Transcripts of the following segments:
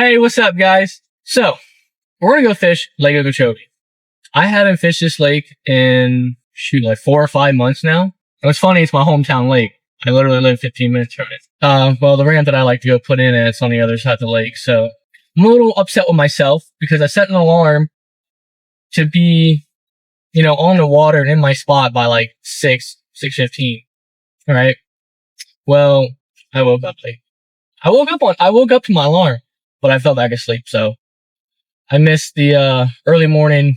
Hey, what's up, guys? So, we're gonna go fish Lake Okeechobee. I haven't fished this lake in, like 4 or 5 months now. And what's funny, it's my hometown lake. I literally live 15 minutes from it. Well, the ramp that I like to go put in it's on the other side of the lake. So, I'm a little upset with myself because I set an alarm to be, on the water and in my spot by like 6:15. Alright? Well, I woke up late. I woke up to my alarm, but I fell back asleep, so I missed the early morning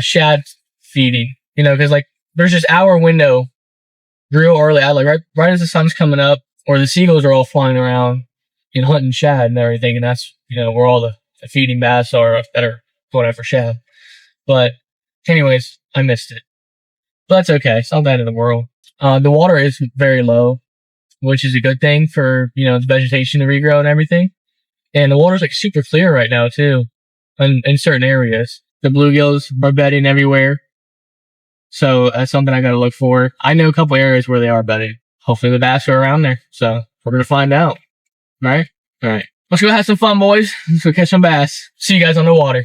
shad feeding. Because like there's this hour window real early. I like right as the sun's coming up, or the seagulls are all flying around and hunting shad and everything, and that's where all the feeding bass are that are going out for shad. But anyways, I missed it. But that's okay. It's not the end of the world. The water is very low, which is a good thing for, the vegetation to regrow and everything. And the water's like super clear right now too, in certain areas. The bluegills are bedding everywhere. So that's something I gotta look for. I know a couple areas where they are bedding. Hopefully the bass are around there. So we're gonna find out. Alright? Alright. Let's go have some fun, boys. Let's go catch some bass. See you guys on the water.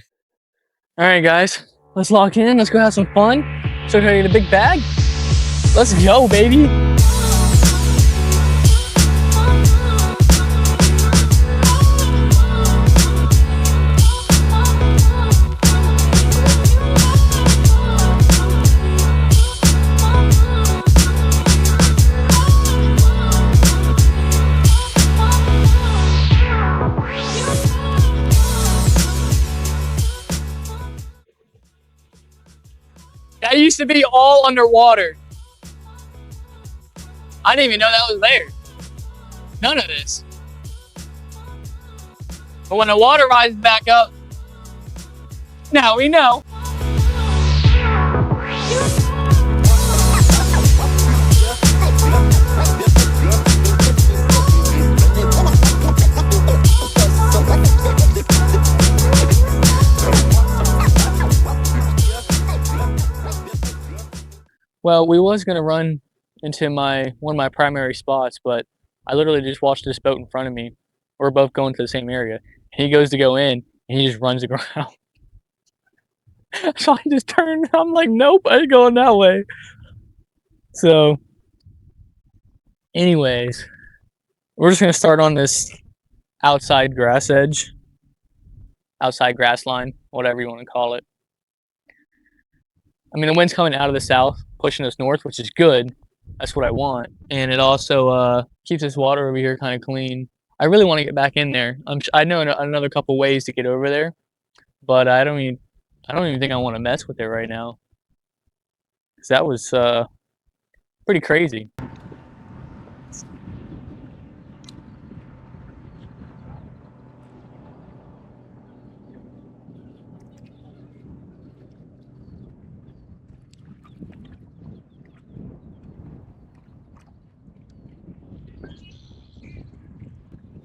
Alright, guys. Let's lock in. Let's go have some fun. So can I get a big bag? Let's go, baby. That used to be all underwater. I didn't even know that was there. None of this. But when the water rises back up, now we know. Well, we was gonna run into one of my primary spots, but I literally just watched this boat in front of me. We're both going to the same area. He goes to go in, and he just runs aground. So I just turned. I'm like, nope, I ain't going that way. So, anyways, we're just gonna start on this outside grass edge, outside grass line, whatever you want to call it. I mean, the wind's coming out of the south, pushing us north, which is good. That's what I want. And it also keeps this water over here kind of clean. I really want to get back in there. I know another couple ways to get over there, but I don't even think I want to mess with it right now. 'Cause that was pretty crazy.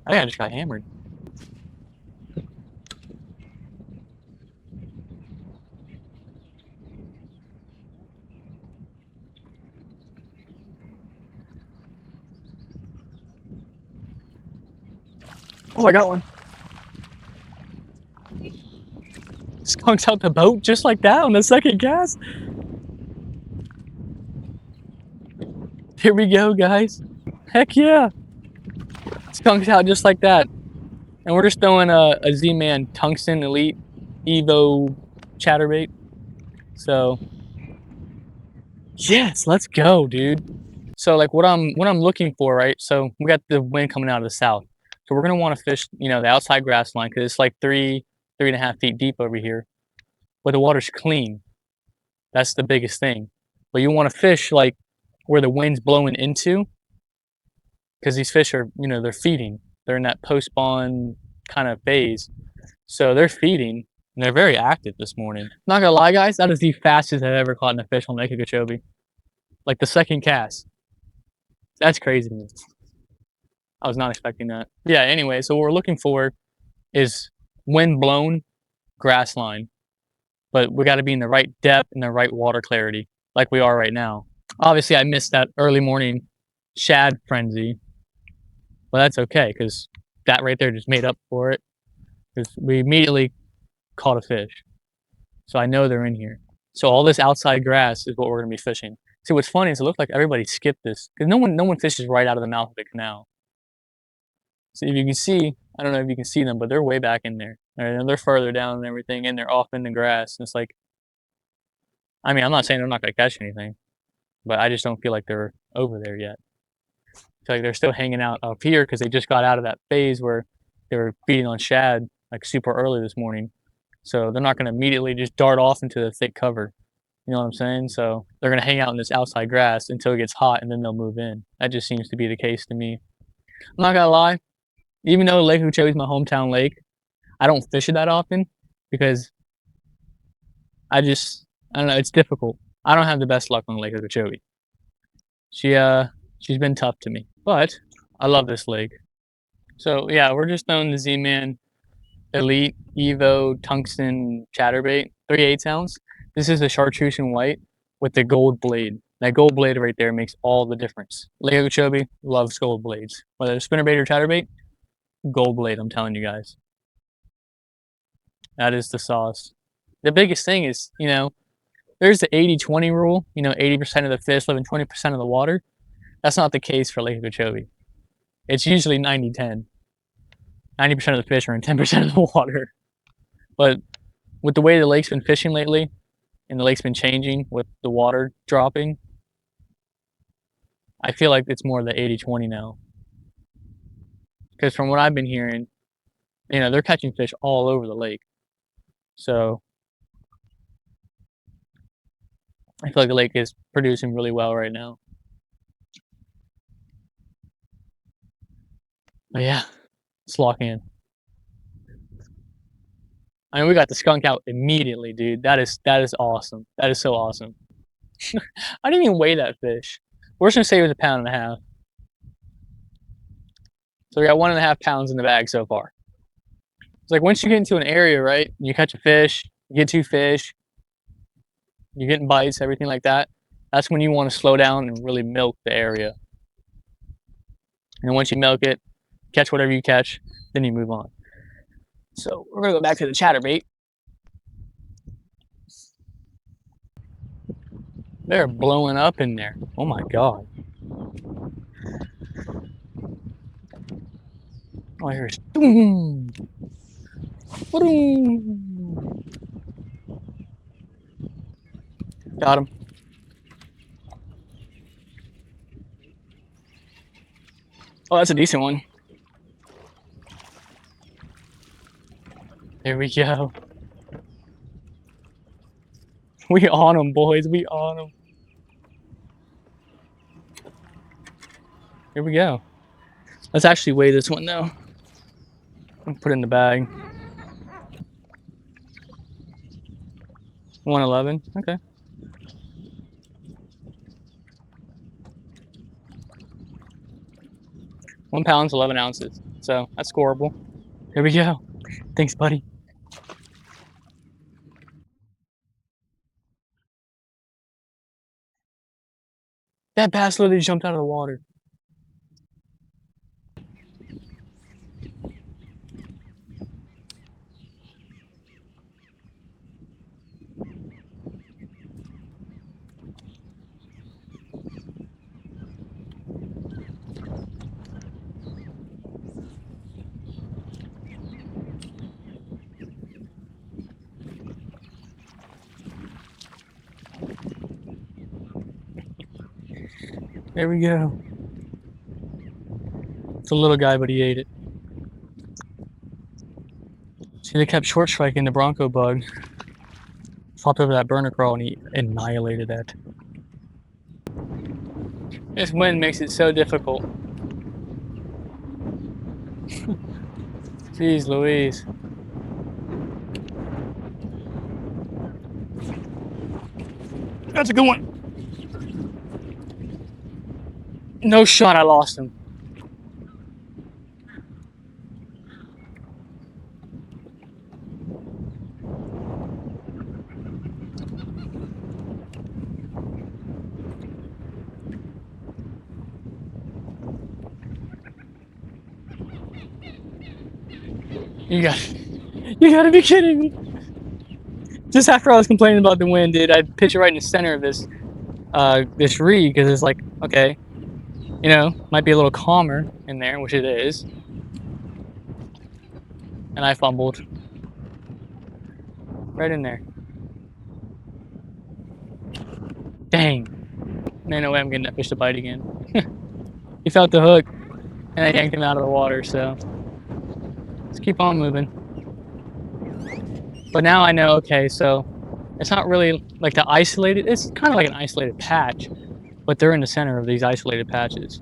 I think I just got hammered. Oh, I got one. Skunks out the boat just like that on the second cast. Here we go, guys. Heck yeah. Skunks out just like that. And we're just throwing a Z-Man Tungsten Elite Evo chatterbait. So, yes, let's go, dude. So like what I'm looking for, right? So we got the wind coming out of the south. So we're gonna want to fish, the outside grass line because it's like 3.5 feet deep over here. But the water's clean. That's the biggest thing. But you want to fish like where the wind's blowing into, because these fish are, they're feeding. They're in that post-spawn kind of phase. So they're feeding, and they're very active this morning. Not gonna lie, guys, that is the fastest I've ever caught in a fish on Lake Okeechobee. Like the second cast. That's crazy to me. I was not expecting that. Yeah, anyway, so what we're looking for is wind-blown grass line. But we got to be in the right depth and the right water clarity, like we are right now. Obviously, I missed that early morning shad frenzy. But that's okay, because that right there just made up for it, because we immediately caught a fish. So I know they're in here. So all this outside grass is what we're gonna be fishing. See, what's funny is it looked like everybody skipped this, because no one fishes right out of the mouth of the canal. So if you can see, I don't know if you can see them, but they're way back in there. And they're further down and everything, and they're off in the grass. And it's like, I mean, I'm not saying they're not gonna catch anything, but I just don't feel like they're over there yet. I feel like they're still hanging out up here because they just got out of that phase where they were feeding on shad like super early this morning. So they're not gonna immediately just dart off into the thick cover. You know what I'm saying? So they're gonna hang out in this outside grass until it gets hot, and then they'll move in. That just seems to be the case to me. I'm not gonna lie, even though Lake Okeechobee is my hometown lake, I don't fish it that often because I don't know, it's difficult. I don't have the best luck on Lake Okeechobee. She's been tough to me, but I love this lake. So yeah, we're just throwing the Z-Man Elite Evo Tungsten Chatterbait, 3/8 ounce. This is the chartreuse and white with the gold blade. That gold blade right there makes all the difference. Lake Okeechobee loves gold blades. Whether it's spinnerbait or chatterbait, gold blade, I'm telling you guys. That is the sauce. The biggest thing is, there's the 80-20 rule, 80% of the fish live in 20% of the water. That's not the case for Lake Okeechobee. It's usually 90-10. 90% of the fish are in 10% of the water. But with the way the lake's been fishing lately, and the lake's been changing with the water dropping, I feel like it's more the 80-20 now. Because from what I've been hearing, they're catching fish all over the lake. So I feel like the lake is producing really well right now. But yeah, let's lock in. I mean, we got the skunk out immediately, dude. That is awesome. That is so awesome. I didn't even weigh that fish. We're just gonna say it was 1.5 pounds. So we got 1.5 pounds in the bag so far. It's like once you get into an area, right? You catch a fish, you get 2 fish, you're getting bites, everything like that. That's when you want to slow down and really milk the area. And once you milk it, catch whatever you catch, then you move on. So we're gonna go back to the chatterbait. They're blowing up in there. Oh my god. All I hear is boom, boom. Got him. Oh, that's a decent one. There we go. We on them, boys. We on them. Here we go. Let's actually weigh this one though. I'll put it in the bag. 111. Okay. 1 pound, 11 ounces. So that's scoreable. Here we go. Thanks, buddy. That bass literally jumped out of the water. There we go. It's a little guy, but he ate it. See, they kept short striking the Bronco bug. Flopped over that burner crawl and he annihilated that. This wind makes it so difficult. Jeez Louise. That's a good one. No shot, I lost him. You gotta be kidding me. Just after I was complaining about the wind, dude, I'd pitch it right in the center of this reed, because it's like, okay, you know, might be a little calmer in there, which it is. And I fumbled. Right in there. Dang. Man, no way I'm getting that fish to bite again. He felt the hook, and I yanked him out of the water, so let's keep on moving. But now I know, okay, so it's not really like the isolated, it's kind of like an isolated patch, but they're in the center of these isolated patches.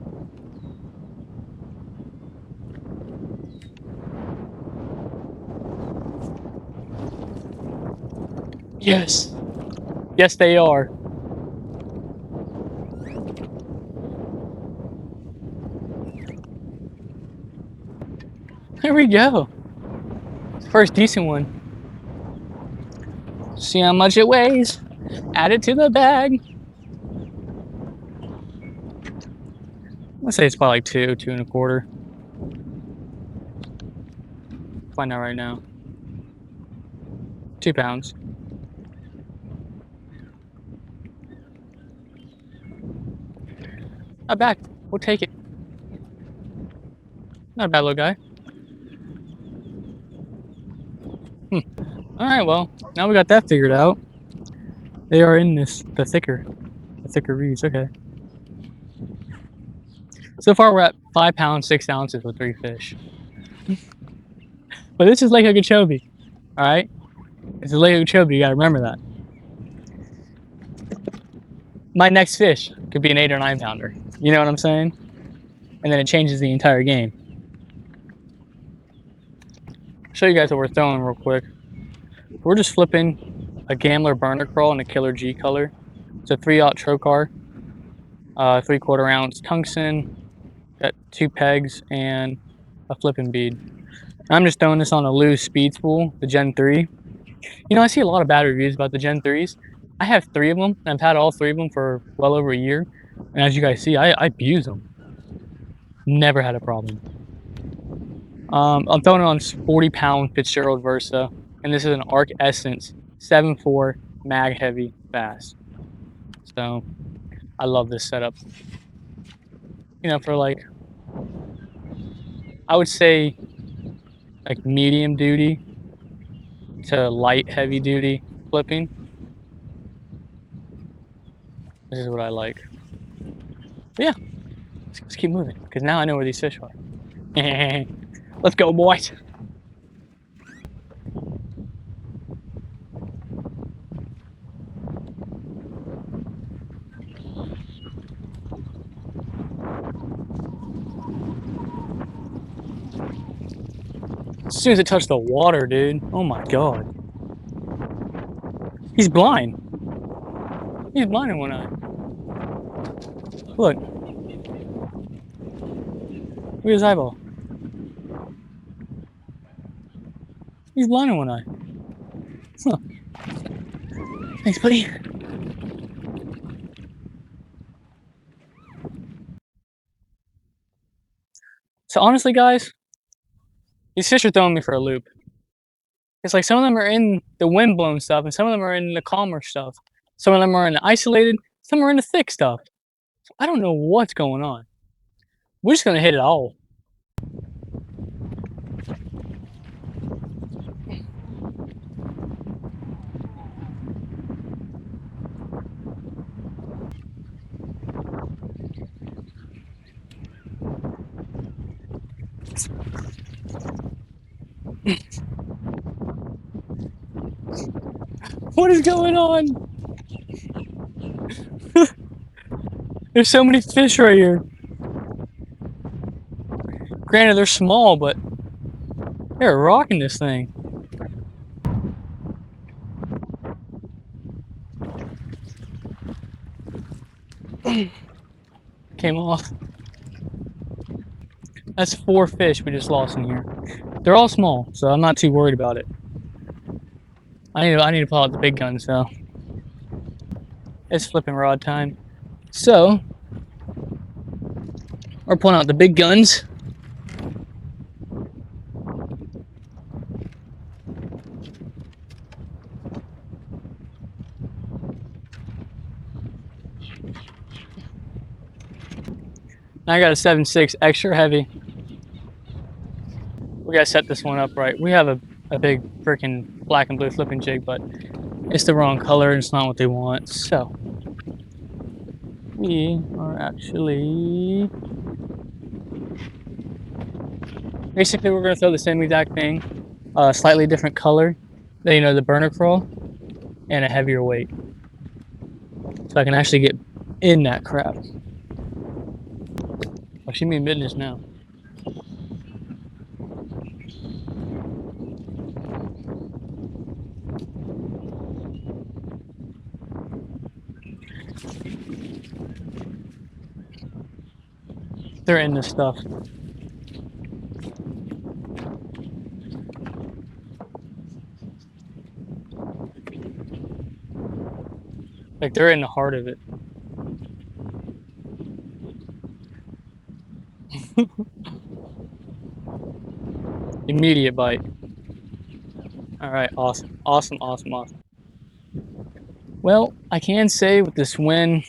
Yes. Yes, they are. There we go. First decent one. See how much it weighs. Add it to the bag. Let's say it's probably like 2 1/4. Find out right now. 2 pounds. Not bad. We'll take it. Not a bad little guy. All right, well, now we got that figured out. They are in the thicker reeds. Okay. So far, we're at 5 pounds, 6 ounces with 3 fish. But this is Lake Okeechobee. All right, it's Lake Okeechobee. You gotta remember that. My next fish could be an 8 or 9 pounder. You know what I'm saying? And then it changes the entire game. Show you guys what we're throwing real quick. We're just flipping a Gambler Burner Crawl in a Killer G color. It's a 3/0 Trocar, 3/4 ounce tungsten, got 2 pegs and a flipping bead. I'm just throwing this on a loose speed spool, the Gen 3. You know, I see a lot of bad reviews about the Gen 3s. I have 3 of them, and I've had all 3 of them for well over a year. And as you guys see, I abuse them. Never had a problem. I'm throwing it on 40-pound Fitzgerald Versa, and this is an Arc Essence 7.4 mag heavy bass. So I love this setup. You know, for like, I would say like medium duty to light heavy duty flipping. This is what I like. But yeah, let's keep moving, because now I know where these fish are. Let's go, boys. As soon as it touched the water, dude. Oh my god. He's blind. He's blind in one eye. Look. Look at his eyeball. He's blind in one eye. Huh. Thanks, buddy. So honestly, guys, these fish are throwing me for a loop. It's like some of them are in the wind-blown stuff, and some of them are in the calmer stuff. Some of them are in the isolated, some are in the thick stuff. So I don't know what's going on. We're just gonna hit it all. What is going on? There's so many fish right here. Granted, they're small, but they're rocking this thing. Came off. That's 4 fish we just lost in here. They're all small, so I'm not too worried about it. I need to pull out the big guns though. It's flipping rod time. So we're pulling out the big guns. I got a 7.6 extra heavy. We gotta set this one up right. We have a big freaking black and blue flipping jig, but it's the wrong color and it's not what they want. So we are actually basically we're gonna throw the same exact thing, slightly different color, you know, the burner crawl, and a heavier weight, so I can actually get in that crap. Oh, she mean business now. They're in this stuff. Like they're in the heart of it. Immediate bite. All right, awesome, awesome, awesome, awesome. Well, I can say with this wind,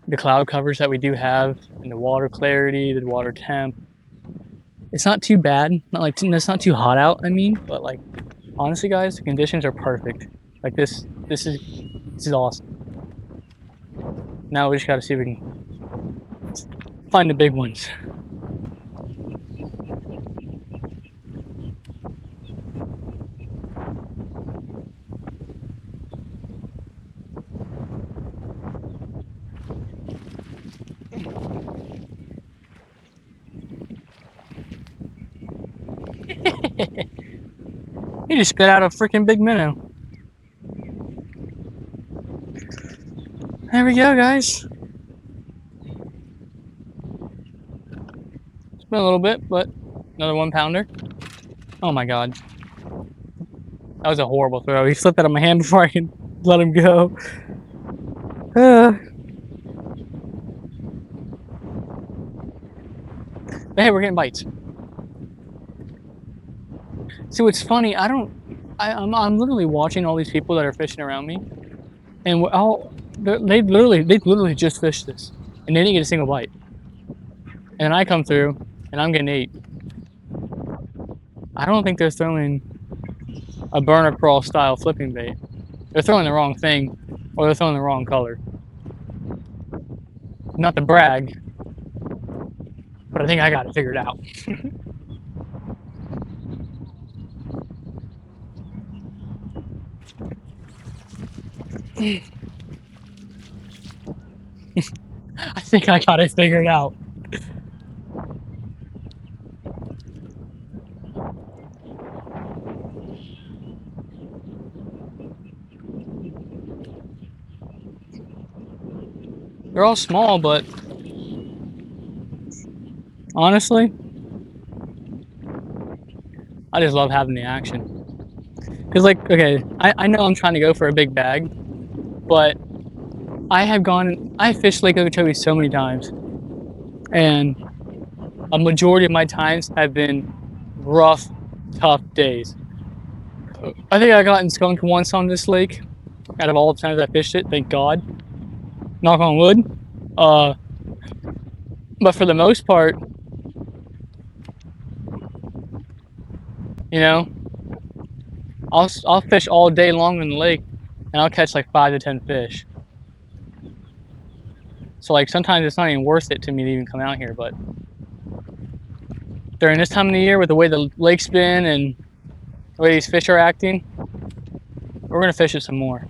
the cloud covers that we do have, and the water clarity, the water temp, it's not too bad. Not like it's not too hot out. I mean, but like honestly, guys, the conditions are perfect. Like this is awesome. Now we just gotta see if we can find the big ones. He just spit out a freaking big minnow. There we go, guys. It's been a little bit, but another 1 pounder. Oh my god. That was a horrible throw. He slipped out of my hand before I could let him go. But hey, we're getting bites. See, what's funny, I'm literally watching all these people that are fishing around me, and they literally just fished this, and they didn't get a single bite. And then I come through, and I'm getting 8. I don't think they're throwing a burner crawl style flipping bait. They're throwing the wrong thing, or they're throwing the wrong color. Not to brag, but I think I got it figured out. I think I got it figured out. They're all small, but honestly, I just love having the action. Cause like, okay, I know I'm trying to go for a big bag, but I fished Lake Okeechobee so many times, and a majority of my times have been rough, tough days. I think I gotten skunked once on this lake out of all the times I fished it, thank God. Knock on wood. But for the most part, you know, I'll fish all day long in the lake and I'll catch like 5 to 10 fish. So like sometimes it's not even worth it to me to even come out here, but during this time of the year with the way the lake's been and the way these fish are acting, we're gonna fish it some more.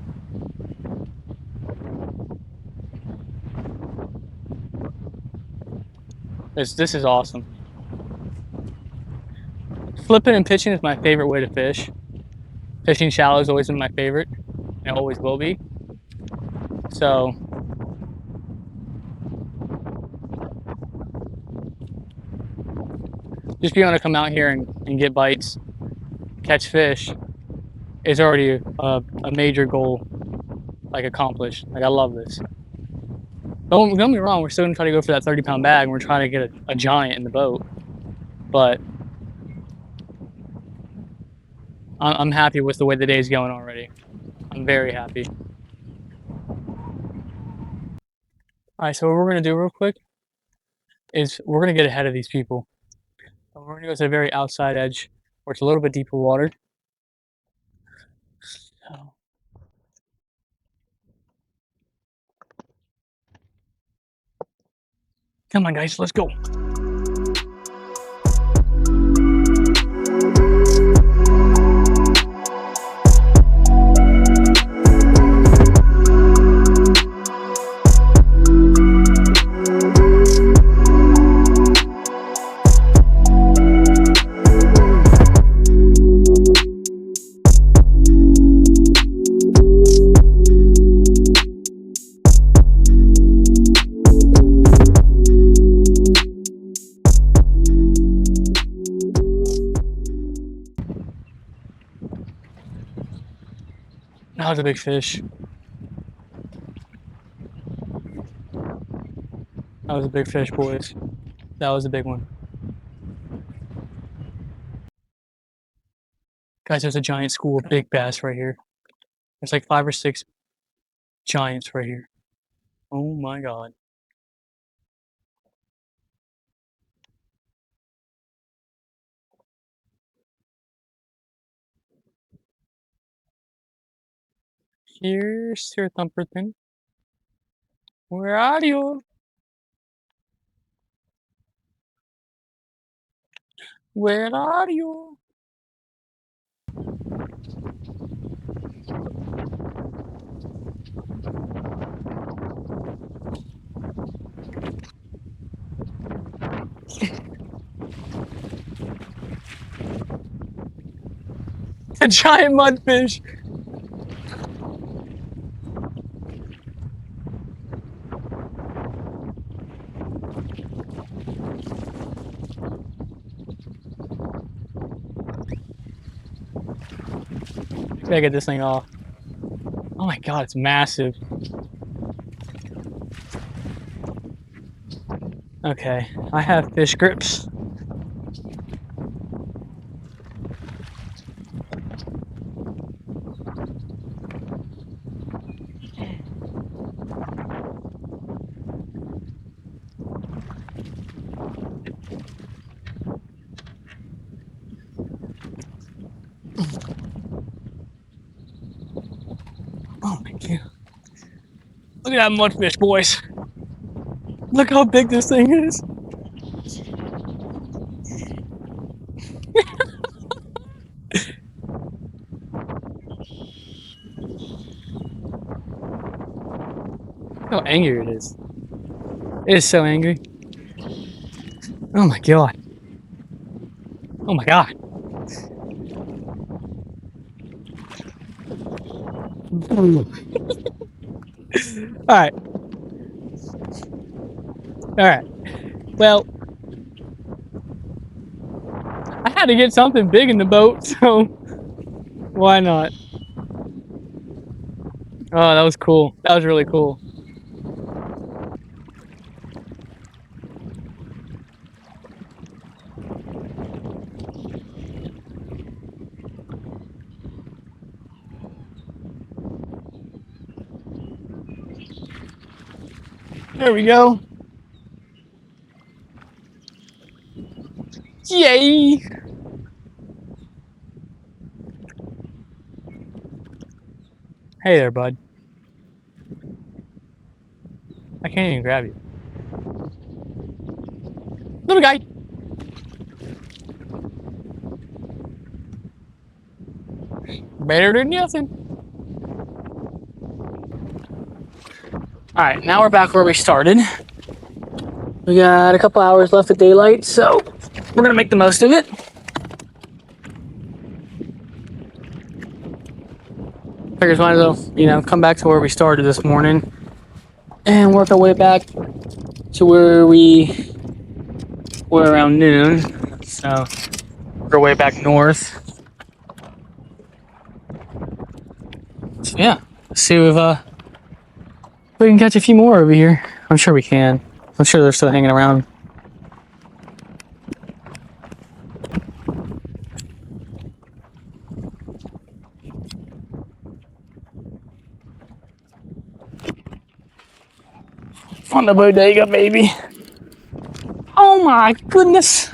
This is awesome. Flipping and pitching is my favorite way to fish. Fishing shallow has always been my favorite, and it always will be. So, just being able to come out here and get bites, catch fish, is already a major goal, like accomplished. Like I love this. Don't get me wrong, we're still gonna try to go for that 30-pound bag, and we're trying to get a giant in the boat. But I'm happy with the way the day's going already. I'm very happy. All right, so what we're gonna do real quick is we're gonna get ahead of these people. We're gonna go to the very outside edge where it's a little bit deeper water. So, come on, guys, let's go. That was a big fish. That was a big fish, boys. That was a big one. Guys, there's a giant school of big bass right here. There's like 5 or 6 giants right here. Oh my god. Here's Sir Thumperton. Where are you? Where are you? A giant mudfish. Gotta get this thing off. Oh my god, it's massive. Okay, I have fish grips. Oh my god. Look at that mudfish, boys. Look how big this thing is. Look how angry it is. It is so angry. Oh my god. Oh my god. Alright. Alright. Well, I had to get something big in the boat, so why not? Oh, that was cool. That was really cool. There we go. Yay! Hey there, bud. I can't even grab you. Little guy! Better than nothing. Alright, now we're back where we started. We got a couple hours left of daylight, so we're gonna make the most of it. Figures might as well, come back to where we started this morning and work our way back to where we were around noon. So, work our way back north. So yeah, let's see if we can catch a few more over here. I'm sure we can. I'm sure they're still hanging around. On the bodega, baby. Oh my goodness.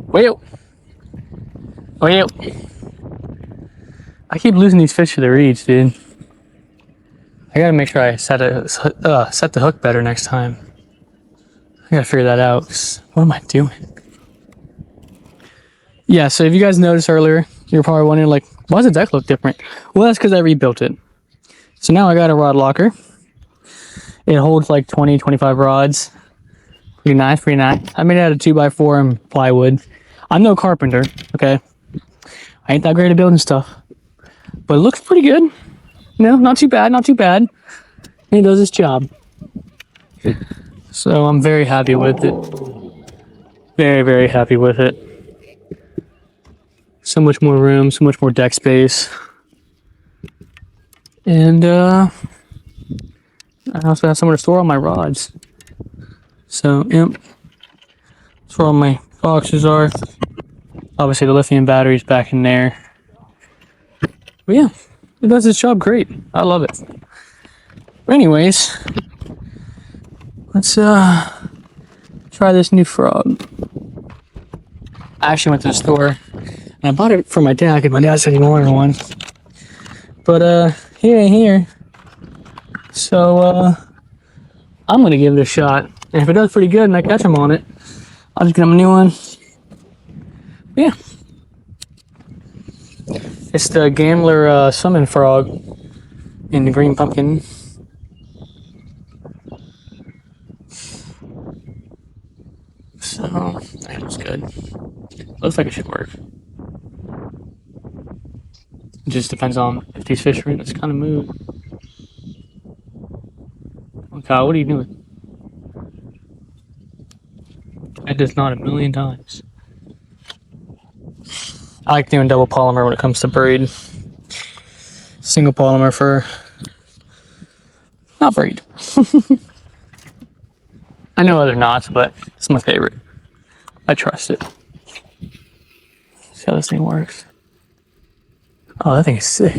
Wait. I keep losing these fish to the reeds, dude. I gotta make sure I set the hook better next time. I gotta figure that out. 'Cause what am I doing? Yeah, so if you guys noticed earlier, you're probably wondering, like, why does the deck look different? Well, that's because I rebuilt it. So now I got a rod locker. It holds like 20, 25 rods. Pretty nice. I made it out of 2x4 and plywood. I'm no carpenter, okay? I ain't that great at building stuff. But it looks pretty good. Not too bad. It does its job. So I'm very happy with it. Very, very happy with it. So much more room, so much more deck space. And I also have somewhere to store all my rods. So, yep. That's where all my boxes are. Obviously the lithium battery's back in there. But yeah, it does its job great. I love it. But anyways, let's try this new frog. I actually went to the store and I bought it for my dad because my dad said he wanted one. But he ain't here. So I'm gonna give it a shot. And if it does pretty good and I catch him on it, I'll just get him a new one. But yeah. It's the Gambler Summon Frog in the green pumpkin. So, that looks good. Looks like it should work. It just depends on if these fish are in this kind of mood. Oh God, what are you doing? That does not a million times. I like doing double polymer when it comes to braid. Single polymer for not braid. I know other knots, but it's my favorite. I trust it. See how this thing works. Oh, that thing is sick.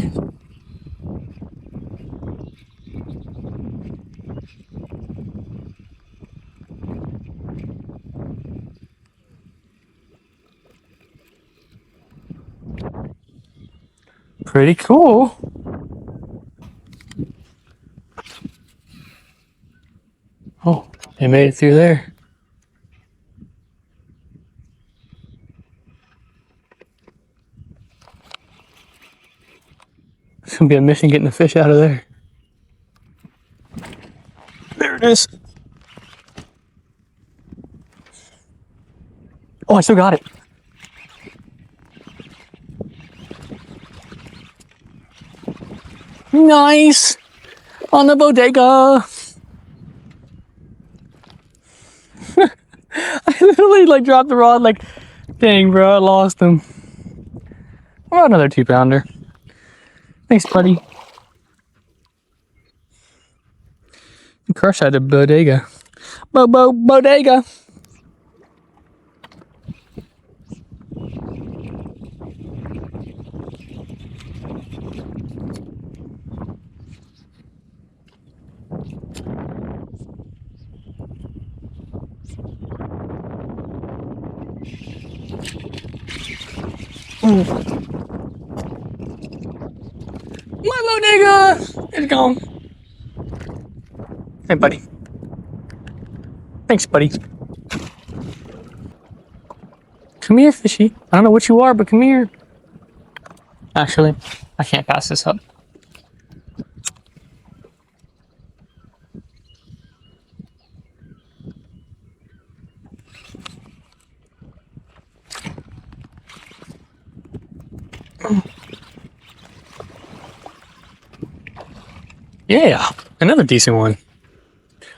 Pretty cool. Oh, they made it through there. It's gonna be a mission getting the fish out of there. There it is. Oh, I still got it. Nice. On the bodega. I literally like dropped the rod like, dang bro, I lost him. Oh, another 2-pounder. Thanks, buddy. Crush that at bodega. Bodega. My bodega is gone. Hey, buddy. Thanks, buddy. Come here, fishy. I don't know what you are, but come here. Actually, I can't pass this up. Yeah, another decent one. I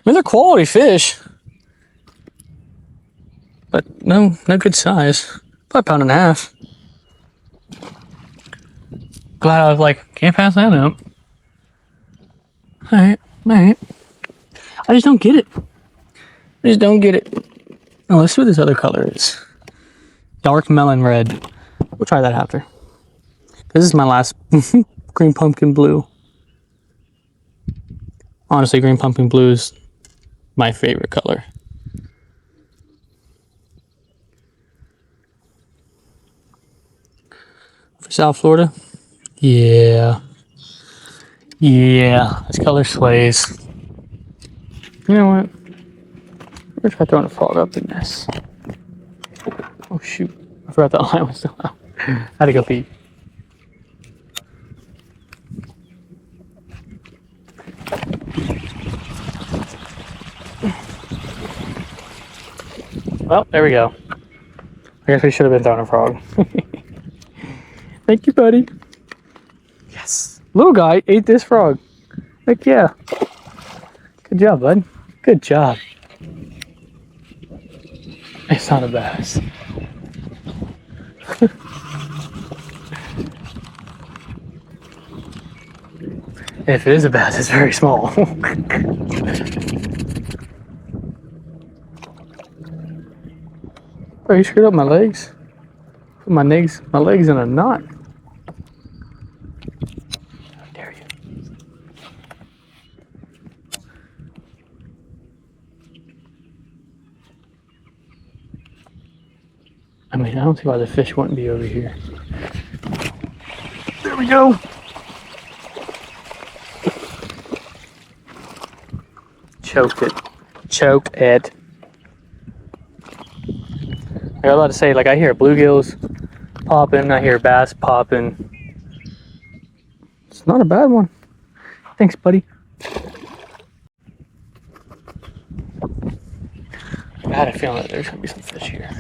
mean, they're quality fish, but no good size. About 1.5 pounds. Glad I was like, can't pass that up. All right. I just don't get it. Oh, let's see what this other color is. Dark melon red. We'll try that after. This is my last green pumpkin blue. Honestly, green pumpkin blue is my favorite color. For South Florida, yeah, this color slays. You know what? We're try throwing a frog up in this. Oh shoot! I forgot that line was still out. I had to go pee. Well, there we go. I guess we should have been throwing a frog. Thank you, buddy. Yes. Little guy ate this frog. Heck yeah. Good job, bud. Good job. It's not a bass. If it is a bass, it's very small. Oh, you screwed up my legs. Put my legs in a knot. How dare you? I mean, I don't see why the fish wouldn't be over here. There we go. Choked it. Choked it. I got a lot to say, like I hear bluegills popping, I hear bass popping. It's not a bad one. Thanks, buddy. I had a feeling that there's gonna be some fish here.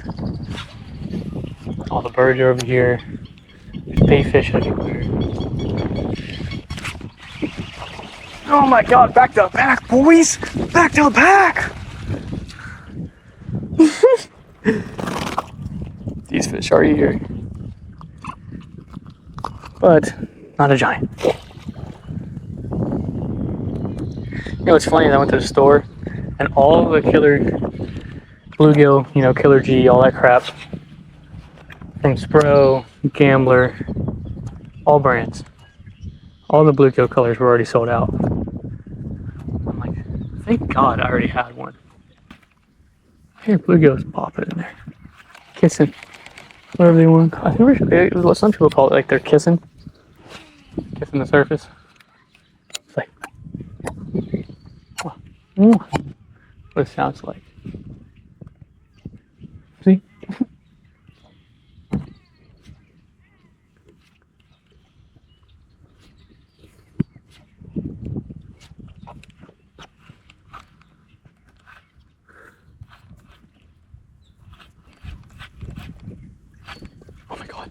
All the birds are over here. There's bait fish everywhere. Oh my god, back to back, boys! Back to back! These fish are here. But not a giant. You know what's funny is I went to the store and all the killer bluegill, you know, killer G, all that crap from Spro, Gambler, all brands. All the bluegill colors were already sold out. I'm like, thank God I already had one. I hear bluegills popping in there. Kissing. Whatever they want. I think some people call it like they're kissing. Kissing the surface. It's like what it sounds like. See? Oh my god.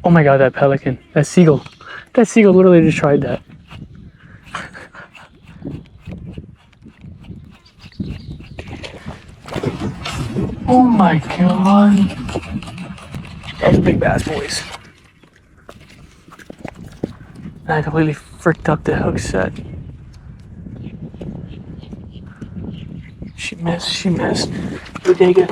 Oh my god, that pelican. That seagull. That seagull literally just tried that. Oh my god. That's a big bass, boys. I completely fricked up the hook set. She missed. Bodega.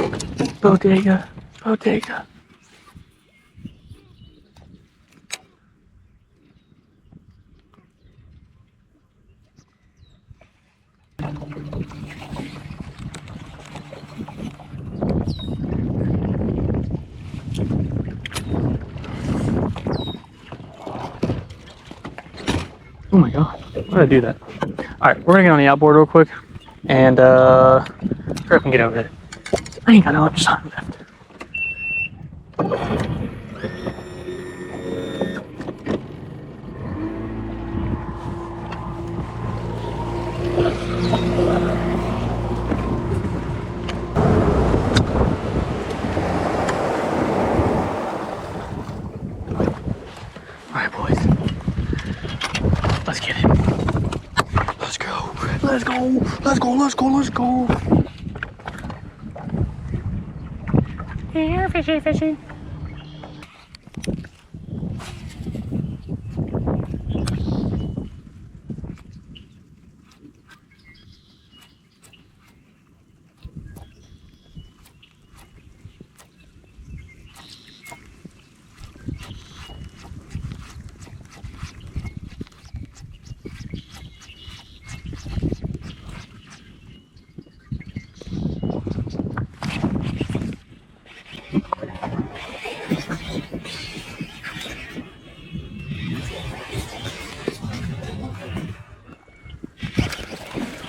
Oh my god, why did I do that? Alright, we're gonna get on the outboard real quick and hurry up and get over there. I ain't got no much time left. Alright, boys. Let's get it. Let's go. Here, fishy.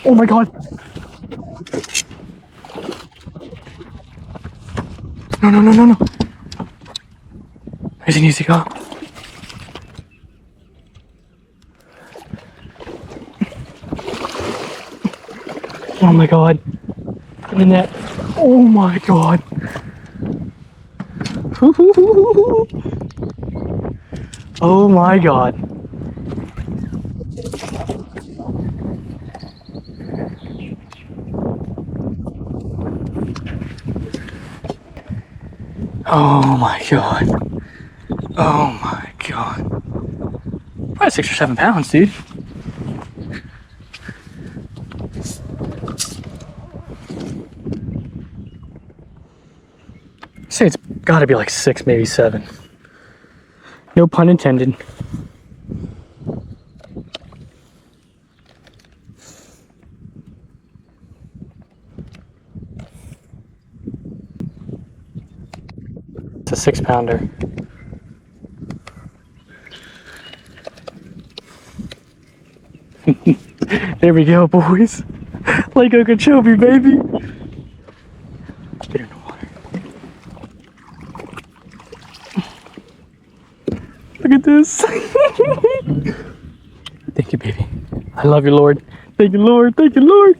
Oh my god. No, no, no, no, no. Where's he needs to go? Oh my god. In the net. Oh my god. Oh my god. Oh my god. Oh my god. Probably 6 or 7 pounds, dude. I'd say it's gotta be like 6, maybe 7. No pun intended. It's a 6-pounder. There we go, boys. Lake Okeechobee, baby. Get in the water. Look at this. Thank you, baby. I love you, Lord. Thank you, Lord. Thank you, Lord.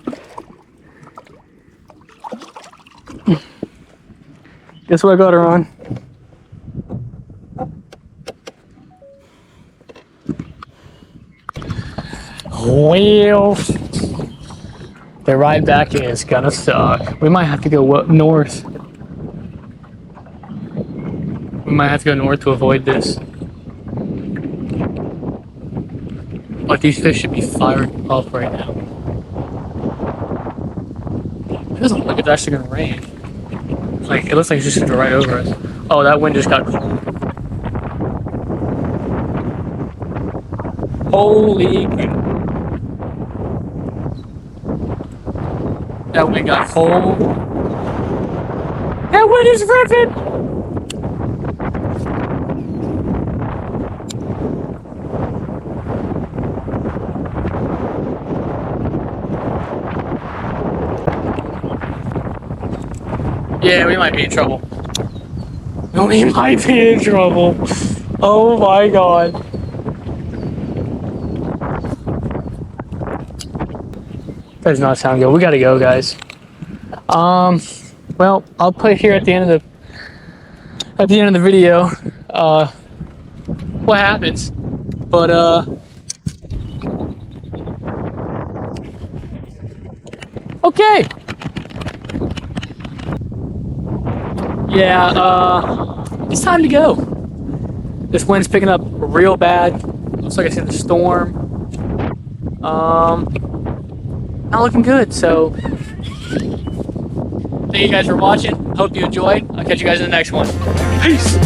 Guess what I got her on? Well, the ride back is gonna suck. We might have to go north. We might have to go north to avoid this. But these fish should be firing off right now. It doesn't look like it's actually gonna rain. Like, it looks like it's just gonna go right over us. Oh, that wind just got cold. Holy cow. That wind got cold. That wind is ripping! Yeah, we might be in trouble. We might be in trouble. Oh my god. That does not sound good. We gotta go, guys. Well, I'll put it here at the end of the video what happens. But okay. Yeah, it's time to go. This wind's picking up real bad. Looks like it's in the storm. Not looking good, so thank you guys for watching. Hope you enjoyed. I'll catch you guys in the next one. Peace.